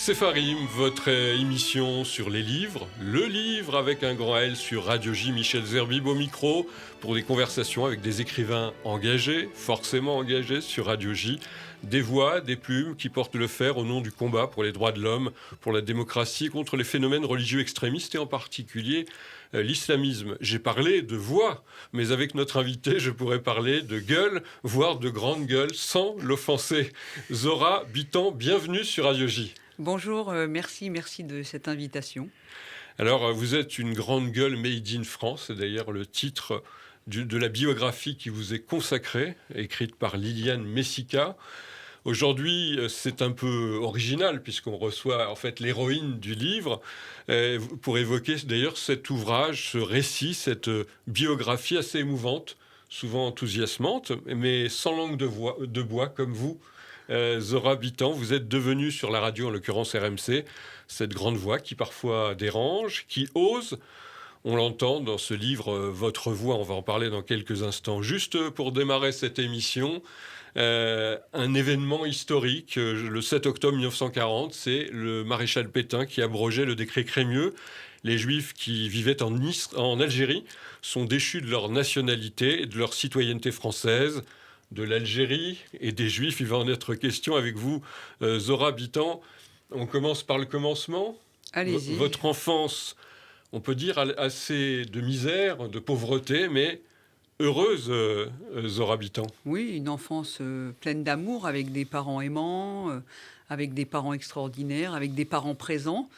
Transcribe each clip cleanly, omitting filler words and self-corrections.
C'est Farim, votre émission sur les livres, le livre avec un grand L sur Radio J, Michel Zerbib au micro, pour des conversations avec des écrivains engagés, forcément engagés sur Radio J, des voix, des plumes qui portent le fer au nom du combat pour les droits de l'homme, pour la démocratie, contre les phénomènes religieux extrémistes et en particulier l'islamisme. J'ai parlé de voix, mais avec notre invité, je pourrais parler de gueule, voire de grande gueule, sans l'offenser. Zora Bitan, bienvenue sur Radio J. Bonjour, merci de cette invitation. Alors, vous êtes une grande gueule made in France, c'est d'ailleurs le titre de la biographie qui vous est consacrée, écrite par Liliane Messika. Aujourd'hui, c'est un peu original puisqu'on reçoit en fait l'héroïne du livre pour évoquer d'ailleurs cet ouvrage, ce récit, cette biographie assez émouvante, souvent enthousiasmante, mais sans langue de bois comme vous. Zora Bitan, vous êtes devenue sur la radio, en l'occurrence RMC, cette grande voix qui parfois dérange, qui ose. On l'entend dans ce livre, votre voix, on va en parler dans quelques instants. Juste pour démarrer cette émission, un événement historique, le 7 octobre 1940, c'est le maréchal Pétain qui abrogeait le décret Crémieux. Les Juifs qui vivaient en Algérie sont déchus de leur nationalité et de leur citoyenneté française. De l'Algérie et des Juifs, il va en être question avec vous, Zora Bitan. On commence par le commencement. Allez-y. Votre enfance, on peut dire assez de misère, de pauvreté, mais heureuse, Zora Bitan. Oui, une enfance pleine d'amour, avec des parents aimants, avec des parents extraordinaires, avec des parents présents.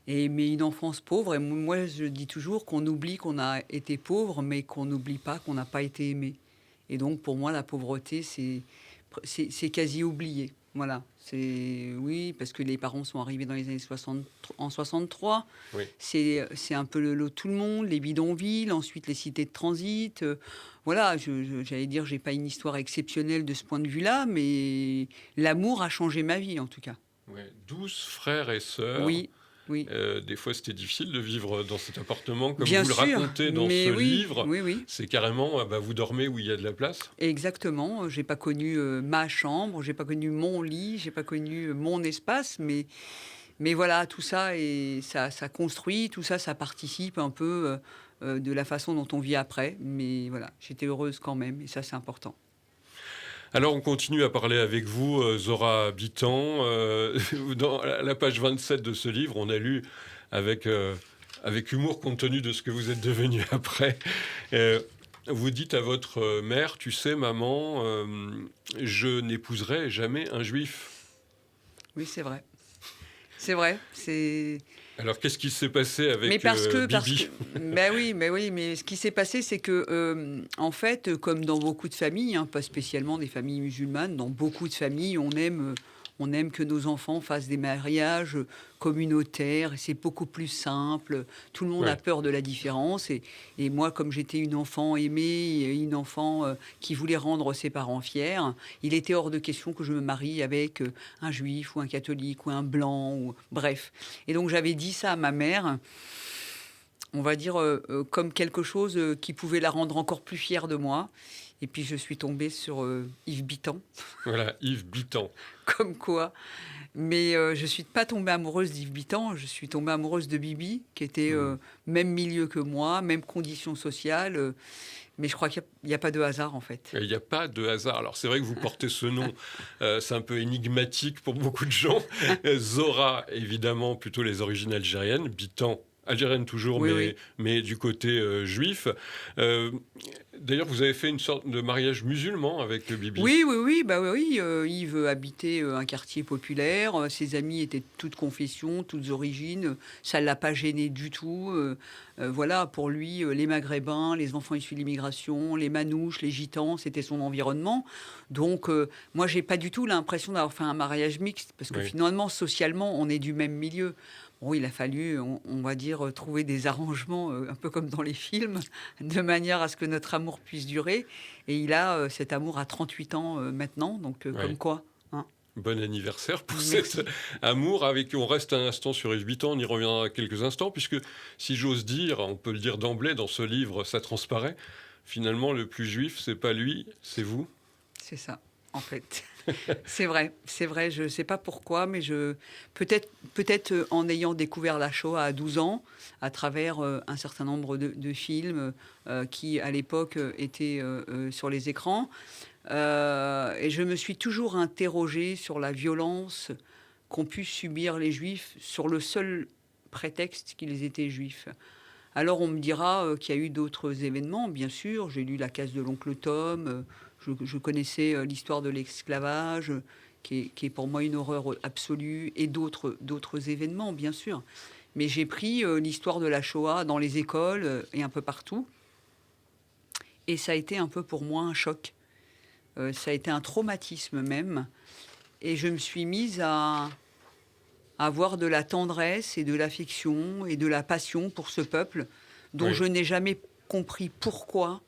Mais une enfance pauvre, et moi je dis toujours qu'on oublie qu'on a été pauvre, mais qu'on n'oublie pas qu'on n'a pas été aimé. Et donc pour moi la pauvreté c'est quasi oublié. Voilà, oui, parce que les parents sont arrivés dans les années 60, en 63. Oui. C'est un peu le lot de tout le monde, les bidonvilles, ensuite les cités de transit. Voilà, j'allais dire, j'ai pas une histoire exceptionnelle de ce point de vue-là, mais l'amour a changé ma vie en tout cas. Ouais, 12 frères et sœurs. Oui. Oui. Des fois, c'était difficile de vivre dans cet appartement, comme Bien vous sûr, le racontez dans ce livre. Oui. C'est carrément, vous dormez où il y a de la place. Exactement. J'ai pas connu ma chambre, j'ai pas connu mon lit, j'ai pas connu mon espace, mais voilà, tout ça et ça construit, tout ça, ça participe un peu de la façon dont on vit après. Mais voilà, j'étais heureuse quand même, et ça, c'est important. Alors, on continue à parler avec vous, Zora Bitan. Dans la page 27 de ce livre, on a lu avec humour, compte tenu de ce que vous êtes devenu après. Vous dites à votre mère, tu sais, maman, je n'épouserai jamais un juif. Oui, c'est vrai. C'est vrai. Alors, qu'est-ce qui s'est passé avec Bibi ? Mais ce qui s'est passé, c'est que, en fait, comme dans beaucoup de familles, pas spécialement des familles musulmanes, dans beaucoup de familles, on aime que nos enfants fassent des mariages communautaires, et c'est beaucoup plus simple. Tout le monde a peur de la différence. Et moi, comme j'étais une enfant aimée, une enfant qui voulait rendre ses parents fiers, il était hors de question que je me marie avec un juif ou un catholique ou un blanc, bref. Et donc j'avais dit ça à ma mère, on va dire comme quelque chose qui pouvait la rendre encore plus fière de moi. Et puis je suis tombée sur Yves Bitan. Voilà, Yves Bitan. Comme quoi. Mais je ne suis pas tombée amoureuse d'Yves Bitan, je suis tombée amoureuse de Bibi, qui était même milieu que moi, même conditions sociales. Mais je crois qu'il n'y a pas de hasard, en fait. Il n'y a pas de hasard. Alors, c'est vrai que vous portez ce nom, c'est un peu énigmatique pour beaucoup de gens. Zora, évidemment, plutôt les origines algériennes. Bitan, algérienne toujours, mais du côté juif. D'ailleurs, vous avez fait une sorte de mariage musulman avec Bibi. Oui. Yves habitait un quartier populaire. Ses amis étaient de toutes confessions, toutes origines. Ça ne l'a pas gêné du tout. Voilà, pour lui, les Maghrébins, les enfants issus de l'immigration, les Manouches, les Gitans, c'était son environnement. Donc, moi, j'ai pas du tout l'impression d'avoir fait un mariage mixte, parce que finalement, socialement, on est du même milieu. Bon, il a fallu, on va dire, trouver des arrangements, un peu comme dans les films, de manière à ce que notre amour puisse durer. Et il a cet amour à 38 ans maintenant, donc comme quoi. Bon anniversaire pour cet amour. On reste un instant sur Yves Bitan, on y reviendra quelques instants, puisque si j'ose dire, on peut le dire d'emblée, dans ce livre, ça transparaît. Finalement, le plus juif, c'est pas lui, c'est vous. C'est ça, en fait. C'est vrai, je ne sais pas pourquoi, mais peut-être en ayant découvert la Shoah à 12 ans, à travers un certain nombre de films qui, à l'époque, étaient sur les écrans. Et je me suis toujours interrogée sur la violence qu'ont pu subir les Juifs sur le seul prétexte qu'ils étaient Juifs. Alors on me dira qu'il y a eu d'autres événements, bien sûr. J'ai lu La case de l'oncle Tom, je connaissais l'histoire de l'esclavage, qui est pour moi une horreur absolue, et d'autres événements, bien sûr. Mais j'ai pris l'histoire de la Shoah dans les écoles et un peu partout. Et ça a été un peu pour moi un choc. Ça a été un traumatisme même. Et je me suis mise à avoir de la tendresse et de l'affection et de la passion pour ce peuple dont Oui. je n'ai jamais compris pourquoi,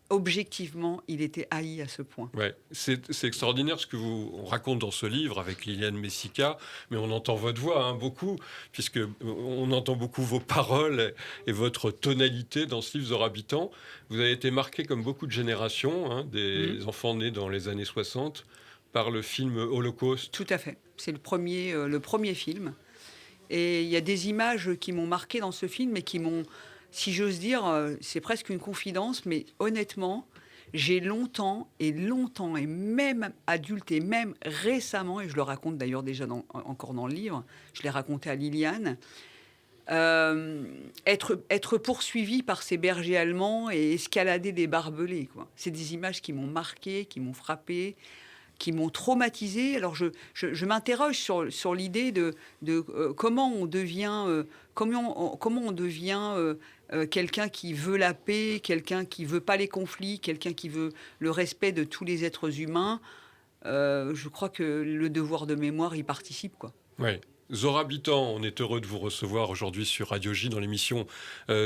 objectivement, il était haï à ce point. Ouais, c'est extraordinaire ce que on raconte dans ce livre avec Liliane Messica, mais on entend votre voix beaucoup, puisque on entend beaucoup vos paroles et votre tonalité dans ce livre Zorabitan. Vous avez été marqué comme beaucoup de générations, Mhm. des enfants nés dans les années 60, par le film Holocauste. Tout à fait. C'est le premier film. Et il y a des images qui m'ont marqué dans ce film et qui m'ont, si j'ose dire, c'est presque une confidence, mais honnêtement, j'ai longtemps, et même adulte, et même récemment, et je le raconte d'ailleurs déjà encore dans le livre, je l'ai raconté à Liliane, être poursuivi par ces bergers allemands et escalader des barbelés, quoi. C'est des images qui m'ont marqué, qui m'ont frappé, qui m'ont traumatisée. Alors je m'interroge sur l'idée de comment on devient, comment on devient quelqu'un qui veut la paix, quelqu'un qui veut pas les conflits, quelqu'un qui veut le respect de tous les êtres humains. Je crois que le devoir de mémoire y participe, quoi. Ouais. Zorabitan, on est heureux de vous recevoir aujourd'hui sur Radio J dans l'émission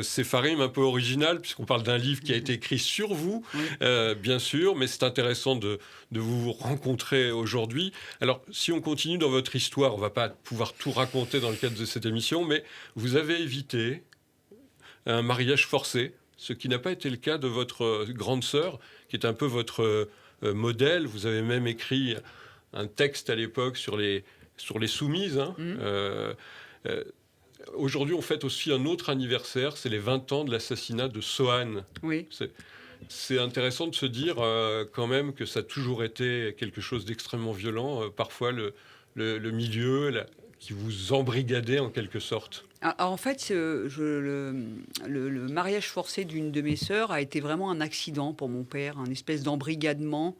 Sépharim, un peu originale, puisqu'on parle d'un livre qui a été écrit sur vous, Oui. bien sûr, mais c'est intéressant de vous rencontrer aujourd'hui. Alors, si on continue dans votre histoire, on va pas pouvoir tout raconter dans le cadre de cette émission, mais vous avez évité un mariage forcé, ce qui n'a pas été le cas de votre grande sœur, qui est un peu votre modèle. Vous avez même écrit un texte à l'époque sur les soumises. Mhm. Euh, Aujourd'hui, on fête aussi un autre anniversaire, c'est les 20 ans de l'assassinat de Sohan. Oui. C'est intéressant de se dire quand même que ça a toujours été quelque chose d'extrêmement violent, parfois le milieu qui vous embrigadait en quelque sorte. En fait, le mariage forcé d'une de mes sœurs a été vraiment un accident pour mon père, un espèce d'embrigadement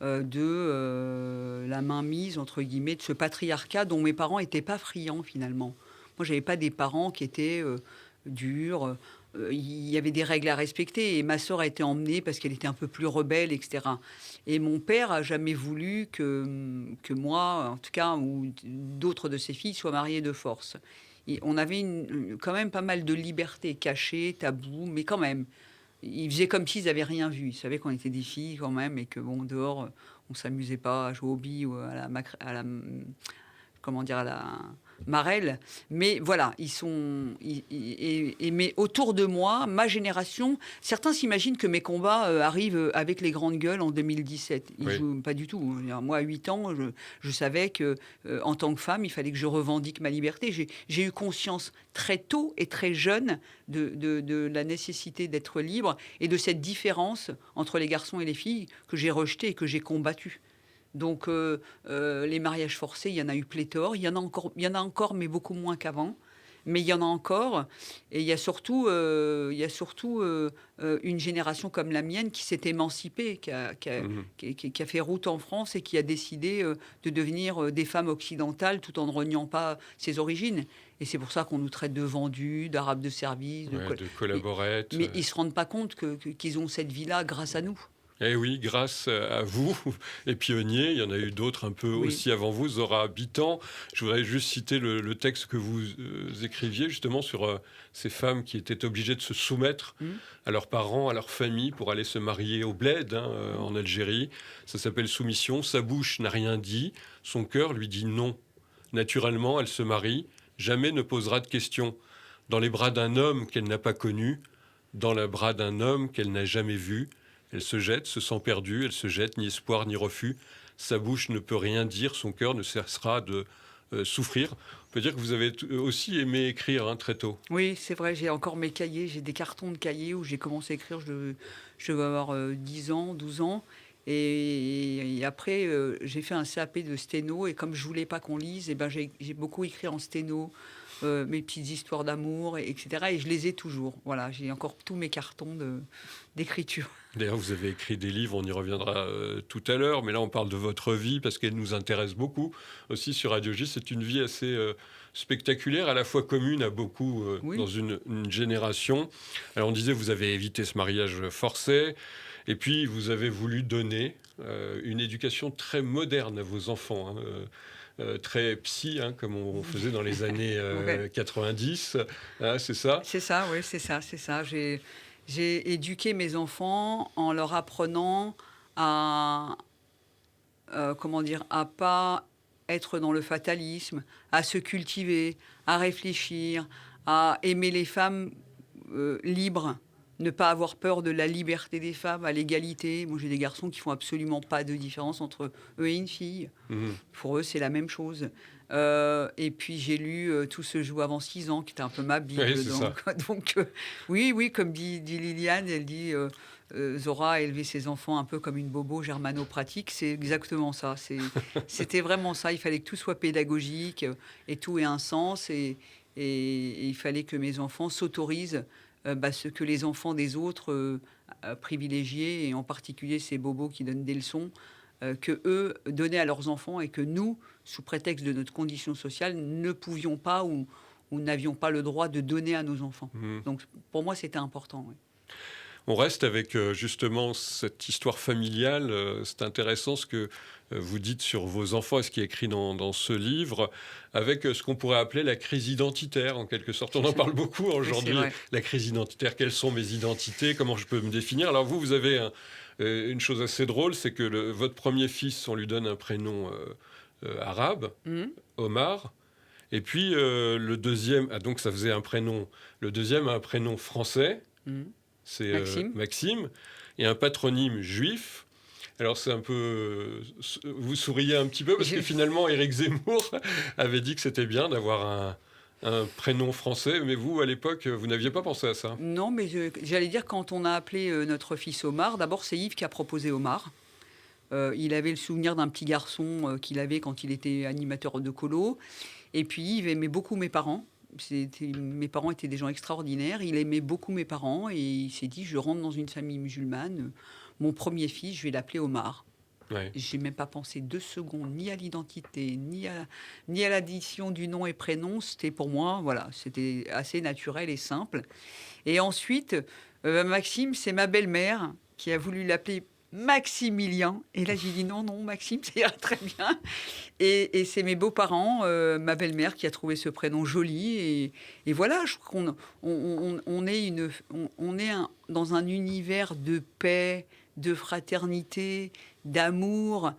de la mainmise, entre guillemets, de ce patriarcat dont mes parents n'étaient pas friands finalement. Moi, j'avais pas des parents qui étaient durs. Il y avait des règles à respecter et ma sœur a été emmenée parce qu'elle était un peu plus rebelle, etc. Et mon père a jamais voulu que moi, en tout cas, ou d'autres de ses filles soient mariées de force. Et on avait quand même pas mal de liberté cachée, tabou, mais quand même. Ils faisaient comme s'ils n'avaient rien vu. Ils savaient qu'on était des filles quand même et que bon, dehors, on s'amusait pas à jouer aux billes ou comment dire, à la marelle. Mais voilà, mais autour de moi, ma génération, certains s'imaginent que mes combats arrivent avec les grandes gueules en 2017. Ils Oui. jouent pas du tout. Moi, à 8 ans, je savais que en tant que femme, il fallait que je revendique ma liberté. J'ai eu conscience très tôt et très jeune de la nécessité d'être libre et de cette différence entre les garçons et les filles que j'ai rejetée et que j'ai combattue. Donc, les mariages forcés, il y en a eu pléthore. Il y en a encore, mais beaucoup moins qu'avant. Mais il y en a encore. Et il y a surtout une génération comme la mienne qui s'est émancipée, Mhm. qui a fait route en France et qui a décidé de devenir des femmes occidentales tout en ne reniant pas ses origines. Et c'est pour ça qu'on nous traite de vendus, d'arabes de service. Ouais, de Mais, collaborettes. mais ils ne se rendent pas compte qu'ils ont cette vie-là grâce à nous. Eh oui, grâce à vous, les pionniers, il y en a eu d'autres un peu Oui. aussi avant vous, Zora Habitant. Je voudrais juste citer le texte que vous écriviez justement sur ces femmes qui étaient obligées de se soumettre Hmm. à leurs parents, à leur famille pour aller se marier au bled en Algérie. Ça s'appelle Soumission. Sa bouche n'a rien dit, son cœur lui dit non. Naturellement, elle se marie, jamais ne posera de questions. Dans les bras d'un homme qu'elle n'a pas connu, dans les bras d'un homme qu'elle n'a jamais vu, elle se jette, se sent perdue, elle se jette, ni espoir, ni refus. sa bouche ne peut rien dire, son cœur ne cessera de souffrir. On peut dire que vous avez aussi aimé écrire, hein, très tôt. Oui, c'est vrai, j'ai encore mes cahiers, j'ai des cartons de cahiers où j'ai commencé à écrire, je devais avoir 10 ans, 12 ans. Et après, j'ai fait un CAP de sténo et comme je voulais pas qu'on lise, et ben j'ai beaucoup écrit en sténo, mes petites histoires d'amour, etc. Et je les ai toujours. Voilà, j'ai encore tous mes cartons d'écriture. D'ailleurs, vous avez écrit des livres, on y reviendra tout à l'heure, mais là on parle de votre vie parce qu'elle nous intéresse beaucoup. Aussi sur Radio J, c'est une vie assez spectaculaire, à la fois commune à beaucoup dans Oui. une génération. Alors on disait, vous avez évité ce mariage forcé, et puis vous avez voulu donner une éducation très moderne à vos enfants, hein, très psy, hein, comme on faisait dans les années Ouais. 90, hein, c'est ça. C'est ça, oui, c'est ça. J'ai éduqué mes enfants en leur apprenant à, comment dire? À pas être dans le fatalisme, à se cultiver, à réfléchir, à aimer les femmes, libres, ne pas avoir peur de la liberté des femmes, à l'égalité. Moi, j'ai des garçons qui font absolument pas de différence entre eux et une fille. Mhm. Pour eux, c'est la même chose. Et puis j'ai lu, Tout se joue avant 6 ans, qui était un peu ma Oui, bible c'est ça. donc oui, oui, comme dit Liliane, elle dit, Zora a élevé ses enfants un peu comme une bobo germano-pratique. C'est exactement ça. C'était vraiment ça. Il fallait que tout soit pédagogique, et tout ait un sens et il fallait que mes enfants s'autorisent, ce que les enfants des autres, privilégiés et en particulier ces bobos qui donnent des leçons, que eux donnaient à leurs enfants et que nous, sous prétexte de notre condition sociale, ne pouvions pas ou n'avions pas le droit de donner à nos enfants. Mhm. Donc pour moi, c'était important. Oui. On reste avec justement cette histoire familiale. C'est intéressant ce que vous dites sur vos enfants et ce qui est écrit dans ce livre, avec ce qu'on pourrait appeler la crise identitaire, en quelque sorte. On en parle beaucoup Oui, c'est aujourd'hui, vrai. la crise identitaire. Quelles sont mes identités? Comment je peux me définir? Alors vous avez une chose assez drôle, c'est que votre premier fils, on lui donne un prénom arabe, Mhm. Omar. Et puis le deuxième, donc ça faisait un prénom. Le deuxième a un prénom français, Mhm. c'est Maxime. Maxime, et un patronyme juif. Alors c'est un peu... vous souriez un petit peu parce que Je- finalement Éric Zemmour avait dit que c'était bien d'avoir un prénom français, mais vous, à l'époque, vous n'aviez pas pensé à ça. Non, mais j'allais dire, quand on a appelé notre fils Omar, d'abord c'est Yves qui a proposé Omar. Il avait le souvenir d'un petit garçon qu'il avait quand il était animateur de colo. Et puis Yves aimait beaucoup mes parents. Mes parents étaient des gens extraordinaires. Il aimait beaucoup mes parents et il s'est dit, je rentre dans une famille musulmane. Mon premier fils, je vais l'appeler Omar. Ouais. J'ai même pas pensé 2 secondes ni à l'identité, ni à l'addition du nom et prénom. C'était pour moi, voilà, c'était assez naturel et simple. Et ensuite, Maxime, c'est ma belle-mère qui a voulu l'appeler Maximilien. Et là, j'ai dit non, non, Maxime, ça ira très bien. Et c'est mes beaux-parents, ma belle-mère, qui a trouvé ce prénom joli. Et voilà, je crois on est, dans un univers de paix, de fraternité, d'amour,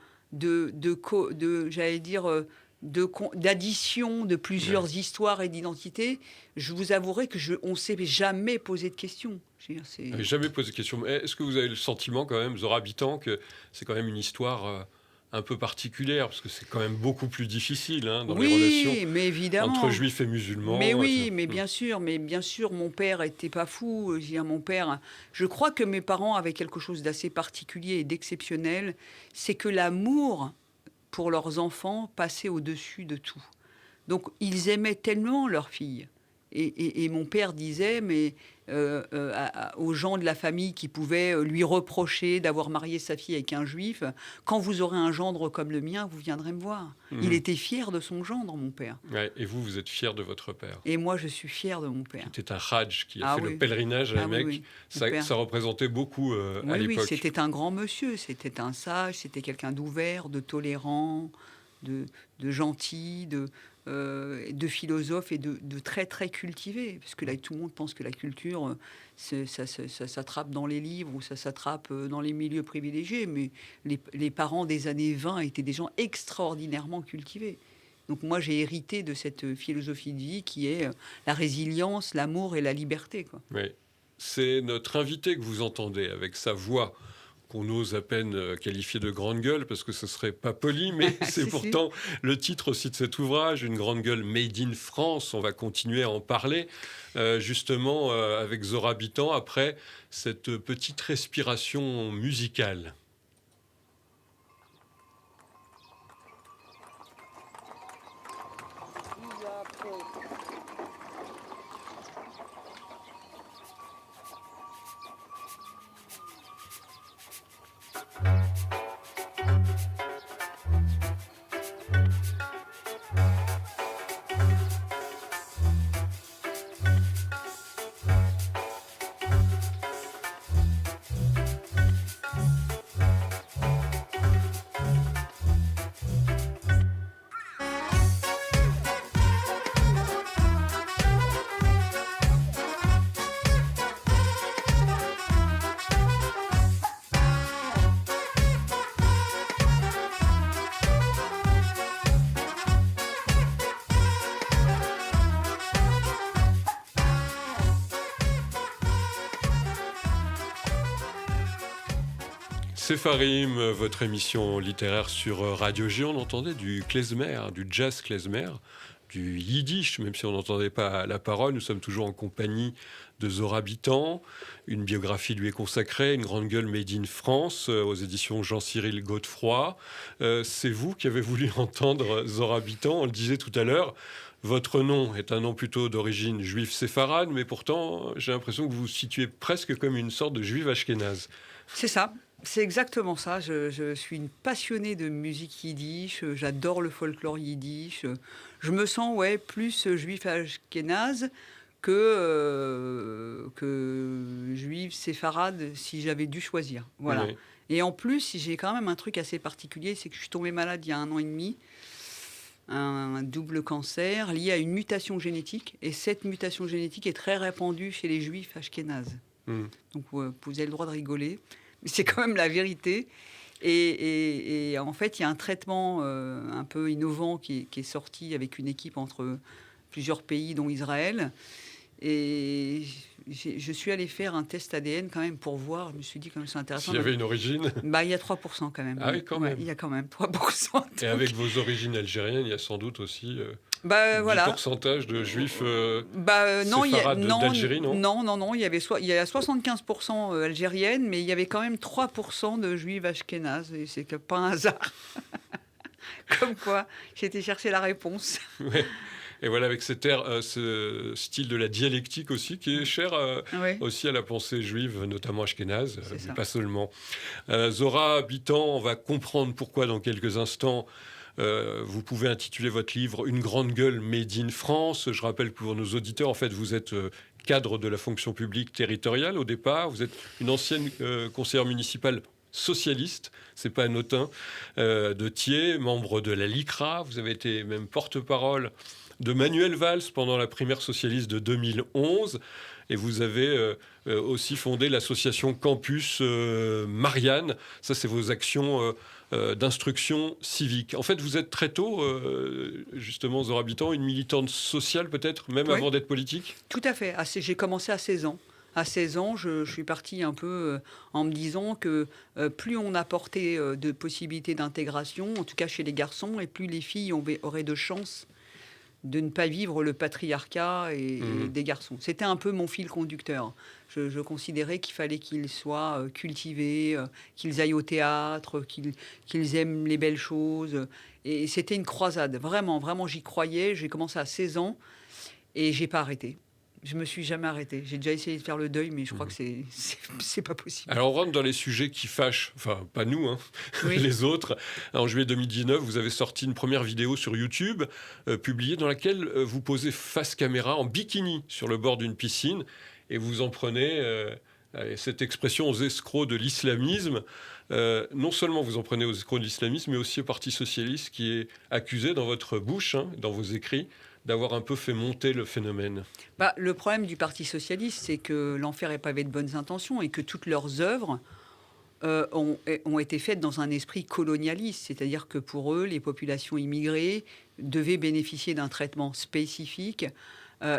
j'allais dire, d'addition de Ouais. plusieurs histoires et d'identités. Je vous avouerai que on ne s'est jamais posé de questions. Je veux dire, Je n'avais jamais posé de question. Mais est-ce que vous avez le sentiment quand même, Zora Habitant, que c'est quand même une histoire un peu particulière, parce que c'est quand même beaucoup plus difficile, hein, dans les relations Oui, mais entre évidemment. juifs et Mais musulmans. oui, mais bien sûr, mon père était pas fou. Je veux dire, mon père, je crois que mes parents avaient quelque chose d'assez particulier et d'exceptionnel, c'est que l'amour pour leurs enfants passait au-dessus de tout. Donc, ils aimaient tellement leur fille. Et mon père disait, mais aux gens de la famille qui pouvaient lui reprocher d'avoir marié sa fille avec un juif, quand vous aurez un gendre comme le mien, vous viendrez me voir. Il Mhm. était fier de son gendre, mon père. Ouais. Et vous, vous êtes fier de votre père, Et moi, je suis fière de mon qui père. était un Hajj, qui a Ah fait le oui, pèlerinage à la ah oui, Mecque. oui, mon Ça, père. ça représentait beaucoup à Oui, oui, l'époque. c'était un grand monsieur, c'était un sage, c'était quelqu'un d'ouvert, de tolérant, de, de gentil, de philosophe et de très, très cultivé. Parce que là, tout le monde pense que la culture, ça s'attrape dans les livres ou ça s'attrape dans les milieux privilégiés. Mais les parents des années 20 étaient des gens extraordinairement cultivés. Donc moi, j'ai hérité de cette philosophie de vie qui est la résilience, l'amour et la liberté, quoi. Ouais. C'est notre invité que vous entendez avec sa voix qu'on ose à peine qualifier de grande gueule, parce que ce serait pas poli, mais c'est Si, si. pourtant le titre aussi de cet ouvrage, une grande gueule made in France. On va continuer à en parler, justement, avec Zora Bitan, après cette petite respiration musicale. Sepharim, votre émission littéraire sur Radio G, on entendait du klezmer, du jazz klezmer, du yiddish, même si on n'entendait pas la parole. Nous sommes toujours en compagnie de Zora Bitan. Une biographie lui est consacrée, une grande gueule made in France, aux éditions Jean-Cyril Godefroy. C'est vous qui avez voulu entendre Zora Bitan, on le disait tout à l'heure. Votre nom est un nom plutôt d'origine juive séfarade, mais pourtant, j'ai l'impression que vous vous situez presque comme une sorte de juive ashkénaze. C'est ça, c'est exactement ça. Je suis une passionnée de musique yiddish, j'adore le folklore yiddish. Je me sens plus juif ashkénaze que juive séfarade si j'avais dû choisir. Voilà. Oui. Et en plus, j'ai quand même un truc assez particulier, c'est que je suis tombée malade il y a 1 an et demi, un double cancer lié à une mutation génétique. Et cette mutation génétique est très répandue chez les juifs ashkénazes. Donc vous avez le droit de rigoler, mais c'est quand même la vérité. Et en fait, il y a un traitement un peu innovant qui est sorti avec une équipe entre plusieurs pays, dont Israël. Et je suis allée faire un test ADN quand même pour voir. Je me suis dit quand même c'est intéressant. S'il y avait une origine. Bah, il y a 3% quand même. Ah oui, quand même. Il y a quand même 3%. Et avec vos origines algériennes, il y a sans doute aussi du Voilà. pourcentage de juifs Non, séfarades d'Algérie, non? Non. Il y a 75% algériennes, mais il y avait quand même 3% de juifs ashkénazes. Et c'est pas un hasard. Comme quoi, j'ai été chercher la réponse. Ouais. Et voilà, avec ce style de la dialectique aussi, qui est cher Oui, aussi à la pensée juive, notamment ashkénaze, c'est mais ça. pas seulement. Zora Bitan, on va comprendre pourquoi dans quelques instants. Vous pouvez intituler votre livre « Une grande gueule made in France ». Je rappelle que pour nos auditeurs, en fait, vous êtes cadre de la fonction publique territoriale au départ. Vous êtes une ancienne conseillère municipale socialiste, c'est pas anodin, de Thiers, membre de la LICRA. Vous avez été même porte-parole de Manuel Valls pendant la primaire socialiste de 2011. Et vous avez aussi fondé l'association Campus Marianne. Ça, c'est vos actions d'instruction civique. En fait, vous êtes très tôt, justement, Zora Bitan, une militante sociale peut-être, même Oui. avant d'être politique? Tout à fait. J'ai commencé à 16 ans. À 16 ans, je suis partie un peu en me disant que plus on apportait de possibilités d'intégration, en tout cas chez les garçons, et plus les filles auraient de chances de ne pas vivre le patriarcat et des garçons. C'était un peu mon fil conducteur. Je considérais qu'il fallait qu'ils soient cultivés, qu'ils aillent au théâtre, qu'ils aiment les belles choses. Et c'était une croisade. Vraiment, vraiment, j'y croyais. J'ai commencé à 16 ans et j'ai pas arrêté. Je me suis jamais arrêtée. J'ai déjà essayé de faire le deuil, mais je crois que c'est pas possible. Alors, on rentre dans les sujets qui fâchent, enfin, pas nous, hein, Oui. les autres. En juillet 2019, vous avez sorti une première vidéo sur YouTube, publiée, dans laquelle vous posez face caméra en bikini sur le bord d'une piscine, et vous en prenez cette expression aux escrocs de l'islamisme. Non seulement vous en prenez aux escrocs de l'islamisme, mais aussi au Parti socialiste, qui est accusé dans votre bouche, hein, dans vos écrits, d'avoir un peu fait monter le phénomène. Le problème du Parti socialiste, c'est que l'enfer est pavé de bonnes intentions et que toutes leurs œuvres ont été faites dans un esprit colonialiste. C'est-à-dire que pour eux, les populations immigrées devaient bénéficier d'un traitement spécifique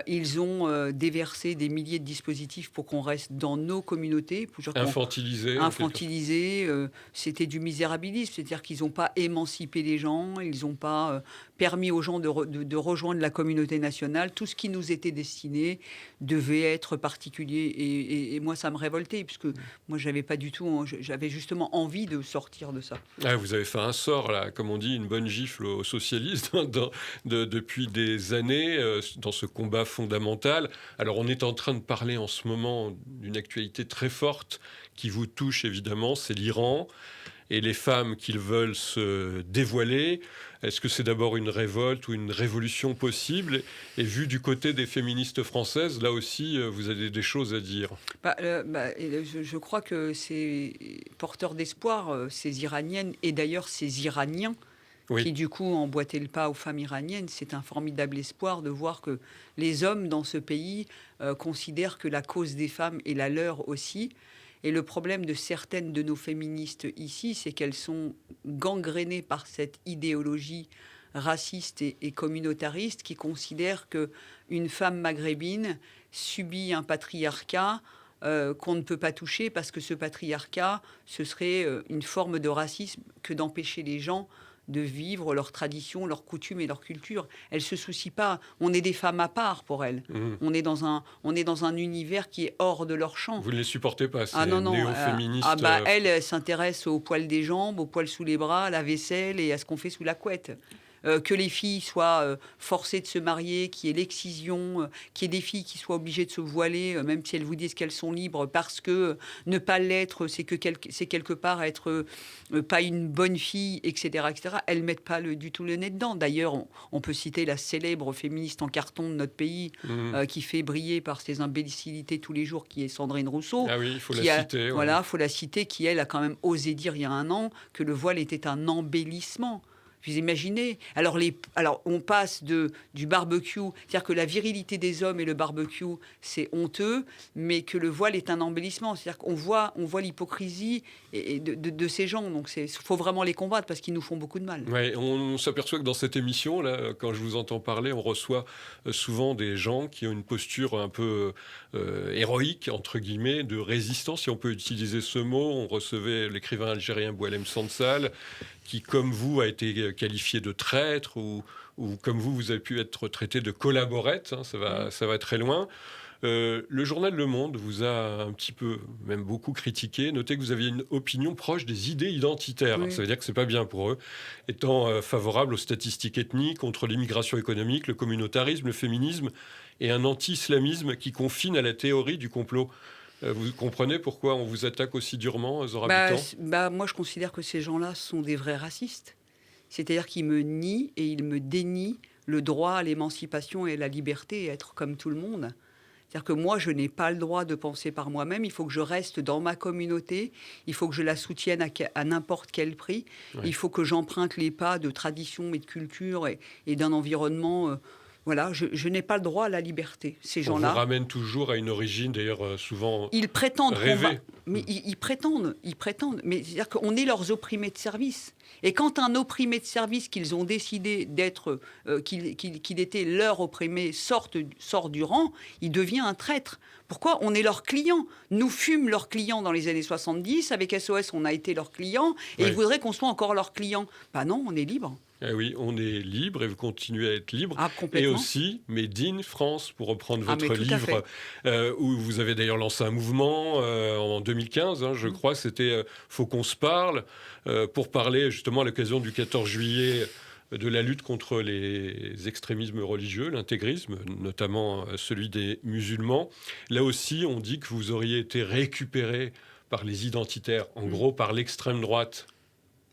Ils ont déversé des milliers de dispositifs pour qu'on reste dans nos communautés. Infantilisé. Infantilisé, c'était du misérabilisme, c'est-à-dire qu'ils n'ont pas émancipé les gens, ils n'ont pas permis aux gens de rejoindre la communauté nationale. Tout ce qui nous était destiné devait être particulier. Et moi, ça me révoltait, puisque moi, j'avais pas du tout, j'avais justement envie de sortir de ça. Ah, vous avez fait un sort, là, comme on dit, une bonne gifle aux socialistes depuis des années dans ce combat fondamental. Alors, on est en train de parler en ce moment d'une actualité très forte qui vous touche évidemment, c'est l'Iran et les femmes qui veulent se dévoiler. Est-ce que c'est d'abord une révolte ou une révolution possible ? Et vu du côté des féministes françaises, là aussi, vous avez des choses à dire. Je crois que c'est porteur d'espoir, ces Iraniennes, et d'ailleurs ces Iraniens, Oui. qui du coup emboîtaient le pas aux femmes iraniennes. C'est un formidable espoir de voir que les hommes dans ce pays considèrent que la cause des femmes est la leur aussi. Et le problème de certaines de nos féministes ici, c'est qu'elles sont gangrénées par cette idéologie raciste et communautariste qui considère qu'une femme maghrébine subit un patriarcat qu'on ne peut pas toucher parce que ce patriarcat, ce serait une forme de racisme que d'empêcher les gens de vivre leurs traditions, leurs coutumes et leur culture. Elles ne se soucient pas. On est des femmes à part pour elles. On est dans un univers qui est hors de leur champ. Vous ne les supportez pas, ces non, néo-féministes elles s'intéressent aux poils des jambes, aux poils sous les bras, à la vaisselle et à ce qu'on fait sous la couette. Que les filles soient forcées de se marier, qu'il y ait l'excision, qu'il y ait des filles qui soient obligées de se voiler, même si elles vous disent qu'elles sont libres, parce que ne pas l'être, c'est quelque part être pas une bonne fille, etc., etc. Elles ne mettent pas du tout le nez dedans. D'ailleurs, on peut citer la célèbre féministe en carton de notre pays, qui fait briller par ses imbécilités tous les jours, qui est Sandrine Rousseau. Ah oui, il faut la citer. Voilà, il faut la citer, qui, elle, a quand même osé dire il y a un an que le voile était un embellissement. Vous imaginez ? Alors, on passe du barbecue, c'est-à-dire que la virilité des hommes et le barbecue, c'est honteux, mais que le voile est un embellissement. C'est-à-dire qu'on voit l'hypocrisie de ces gens. Donc, il faut vraiment les combattre parce qu'ils nous font beaucoup de mal. Ouais, on s'aperçoit que dans cette émission, là, quand je vous entends parler, on reçoit souvent des gens qui ont une posture un peu héroïque, entre guillemets, de résistance, si on peut utiliser ce mot. On recevait l'écrivain algérien Boualem Sansal, qui, comme vous, a été qualifié de traître, ou comme vous avez pu être traité de collaborette, hein, ça va très loin. Le journal Le Monde vous a un petit peu, même beaucoup critiqué. Notez que vous aviez une opinion proche des idées identitaires. Oui. Ça veut dire que c'est pas bien pour eux, étant favorable aux statistiques ethniques, contre l'immigration économique, le communautarisme, le féminisme et un anti-islamisme qui confine à la théorie du complot. Vous comprenez pourquoi on vous attaque aussi durement, Zora Bitton ? Moi, je considère que ces gens-là sont des vrais racistes. C'est-à-dire qu'ils me nient et ils me dénient le droit à l'émancipation et à la liberté, et être comme tout le monde. C'est-à-dire que moi, je n'ai pas le droit de penser par moi-même. Il faut que je reste dans ma communauté. Il faut que je la soutienne à n'importe quel prix. Ouais. Il faut que j'emprunte les pas de tradition et de culture et d'un environnement... Voilà, je n'ai pas le droit à la liberté. Ces gens-là. On vous ramène toujours à une origine, d'ailleurs, souvent ils prétendent rêvée. Mais ils prétendent. Mais c'est-à-dire qu'on est leurs opprimés de service. Et quand un opprimé de service qu'ils ont décidé d'être, qu'il était leur opprimé, sort du rang, il devient un traître. Pourquoi ? On est leurs clients. Nous fûmes leurs clients dans les années 70. Avec SOS, on a été leurs clients. Et ils voudraient qu'on soit encore leurs clients. Non, on est libre. Eh oui, on est libre et vous continuez à être libre. Et aussi, Made in France, pour reprendre votre livre, où vous avez d'ailleurs lancé un mouvement en 2015, je crois, c'était « Faut qu'on se parle », pour parler justement à l'occasion du 14 juillet de la lutte contre les extrémismes religieux, l'intégrisme, notamment celui des musulmans. Là aussi, on dit que vous auriez été récupéré par les identitaires, en gros par l'extrême droite.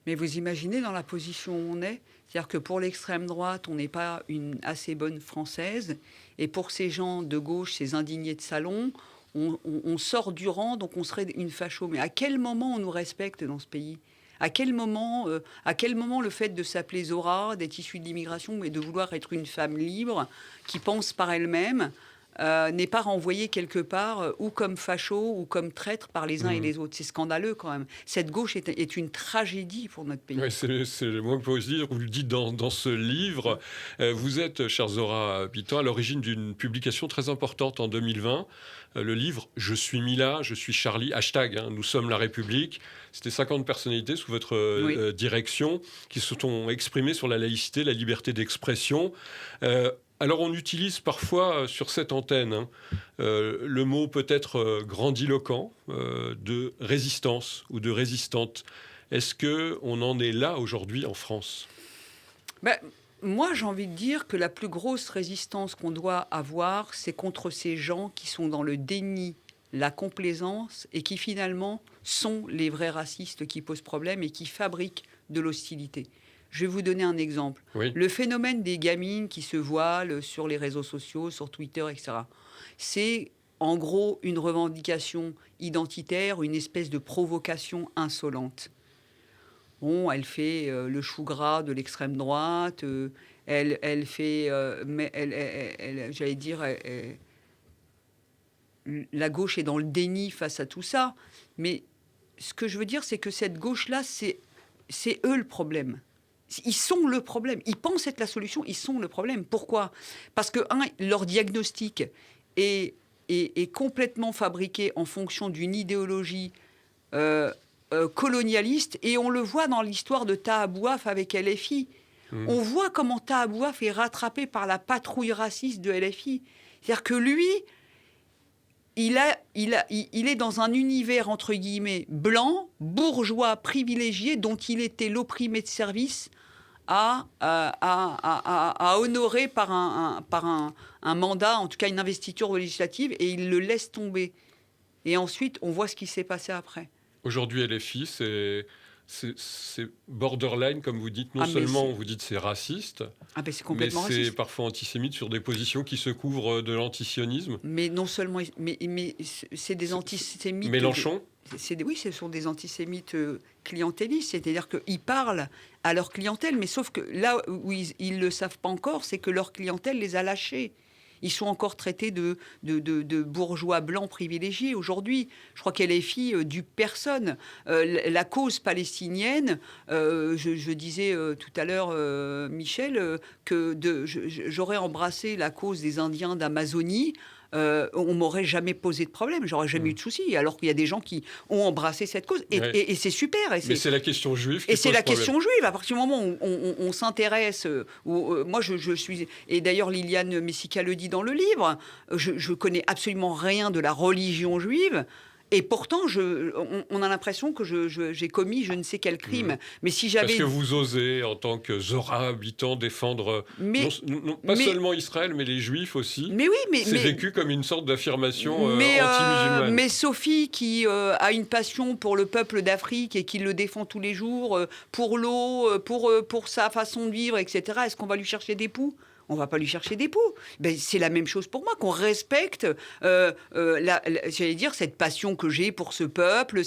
Mais vous imaginez dans la position où on est ? C'est-à-dire que pour l'extrême droite, on n'est pas une assez bonne française. Et pour ces gens de gauche, ces indignés de salon, on sort du rang, donc on serait une facho. Mais à quel moment on nous respecte dans ce pays ? À quel moment le fait de s'appeler Zora, d'être issue de l'immigration et de vouloir être une femme libre, qui pense par elle-même, n'est pas renvoyé quelque part ou comme facho ou comme traître par les uns et Mmh. les autres. C'est scandaleux quand même. Cette gauche est une tragédie pour notre pays. Ouais, c'est le moins qu'on peut dire. Vous le dites dans ce livre. Vous êtes, cher Zora Habitant, à l'origine d'une publication très importante en 2020. Le livre Je suis Mila, je suis Charlie, hashtag, hein, nous sommes la République. C'était 50 personnalités sous votre Oui. direction qui se sont exprimées sur la laïcité, la liberté d'expression. Euh, alors on utilise parfois sur cette antenne hein, le mot peut-être grandiloquent de résistance ou de résistante. Est-ce qu'on en est là aujourd'hui en France? Ben, moi, j'ai envie de dire que la plus grosse résistance qu'on doit avoir, c'est contre ces gens qui sont dans le déni, la complaisance et qui finalement sont les vrais racistes qui posent problème et qui fabriquent de l'hostilité. Je vais vous donner un exemple. Oui. Le phénomène des gamines qui se voilent sur les réseaux sociaux, sur Twitter, etc. C'est en gros une revendication identitaire, une espèce de provocation insolente. Bon, elle fait le chou gras de l'extrême droite, elle fait, mais j'allais dire, la gauche est dans le déni face à tout ça. Mais ce que je veux dire, c'est que cette gauche-là, c'est eux le problème. Ils sont le problème. Ils pensent être la solution, ils sont le problème. Pourquoi? Parce que, leur diagnostic est complètement fabriqué en fonction d'une idéologie euh, colonialiste, et on le voit dans l'histoire de Taha Bouaf avec LFI. Mmh. On voit comment Taha Bouaf est rattrapé par la patrouille raciste de LFI. C'est-à-dire que lui, il est dans un univers, entre guillemets, blanc, bourgeois, privilégié, dont il était l'opprimé de service à honorer par un mandat, en tout cas une investiture législative, et il le laisse tomber. Et ensuite, on voit ce qui s'est passé après. Aujourd'hui, LFI, c'est borderline, comme vous dites. Non Ah, mais seulement c'est vous dites c'est raciste, c'est mais complètement c'est raciste. parfois antisémite sur des positions qui se couvrent de l'antisionisme. Mais non seulement, mais c'est des antisémites. Mélenchon? Oui, ce sont des antisémites clientélistes, c'est-à-dire qu'ils parlent à leur clientèle, mais sauf que là où ils ne le savent pas encore, c'est que leur clientèle les a lâchés. Ils sont encore traités de bourgeois blancs privilégiés aujourd'hui. Je crois qu'elle est fille du personne. La cause palestinienne, je disais tout à l'heure, Michel, que j'aurais embrassé la cause des Indiens d'Amazonie. On m'aurait jamais posé de problème, j'aurais jamais eu de soucis, alors qu'il y a des gens qui ont embrassé cette cause, Ouais. et c'est super. Mais c'est la question juive qui Et c'est pose la problème. question juive. À partir du moment où on s'intéresse, moi je suis, et d'ailleurs Liliane Messica le dit dans le livre, je connais absolument rien de la religion juive. Et pourtant, on a l'impression que j'ai commis je ne sais quel crime. Mais si Parce j'avais... que vous osez, en tant que Zora Habitant, défendre Mais, pas mais, seulement Israël, mais les Juifs aussi. mais oui, C'est vécu comme une sorte d'affirmation anti-musulmane. mais Sophie, qui a une passion pour le peuple d'Afrique et qui le défend tous les jours, pour l'eau, pour sa façon de vivre, etc., est-ce qu'on va lui chercher des poux? On ne va pas lui chercher d'époux. Ben, c'est la même chose pour moi, qu'on respecte, j'allais dire, cette passion que j'ai pour ce peuple,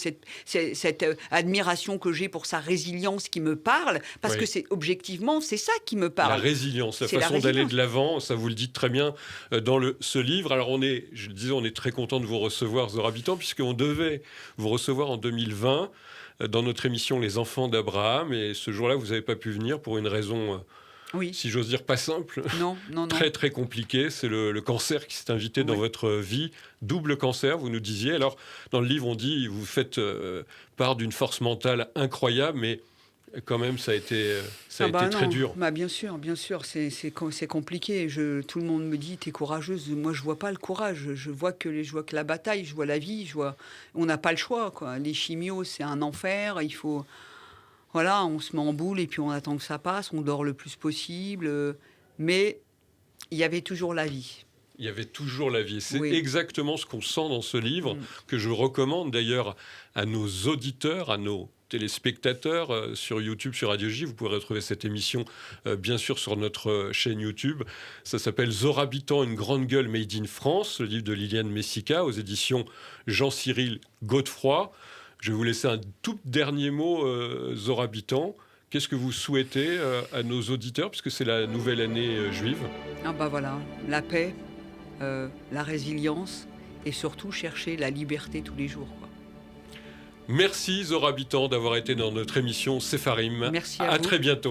cette admiration que j'ai pour sa résilience qui me parle, parce Oui. que objectivement, c'est ça qui me parle. La résilience, la C'est la façon d'aller résilience. de l'avant, ça vous le dites très bien dans ce livre. Alors je le disais, on est très content de vous recevoir, Zora Habitant, puisqu'on devait vous recevoir en 2020 dans notre émission Les Enfants d'Abraham. Et ce jour-là, vous n'avez pas pu venir pour une raison, Oui. si j'ose dire, pas simple, Non. très très compliquée. C'est le cancer qui s'est invité dans Oui. votre vie. Double cancer, vous nous disiez. Alors, dans le livre, on dit, vous faites part d'une force mentale incroyable, mais quand même, ça a été très dur. Bah, bien sûr, c'est compliqué. Tout le monde me dit, t'es courageuse. Moi, je vois pas le courage. Je vois que la bataille, je vois la vie, on n'a pas le choix, quoi. Les chimios, c'est un enfer. Il faut, voilà, on se met en boule et puis on attend que ça passe. On dort le plus possible. Mais il y avait toujours la vie. Il y avait toujours la vie. C'est Oui. exactement ce qu'on sent dans ce livre, que je recommande d'ailleurs à nos auditeurs, à nos téléspectateurs sur YouTube, sur Radio J. Vous pourrez retrouver cette émission, bien sûr, sur notre chaîne YouTube. Ça s'appelle Zora Habitant, une grande gueule made in France, le livre de Liliane Messica, aux éditions Jean-Cyril Godefroy. Je vais vous laisser un tout dernier mot, Zora Habitant. Qu'est-ce que vous souhaitez à nos auditeurs, puisque c'est la nouvelle année juive? Ah bah voilà, la paix. la résilience et surtout chercher la liberté tous les jours, quoi. Merci Zora Bitan d'avoir été dans notre émission Sepharim. Merci à À vous. très bientôt.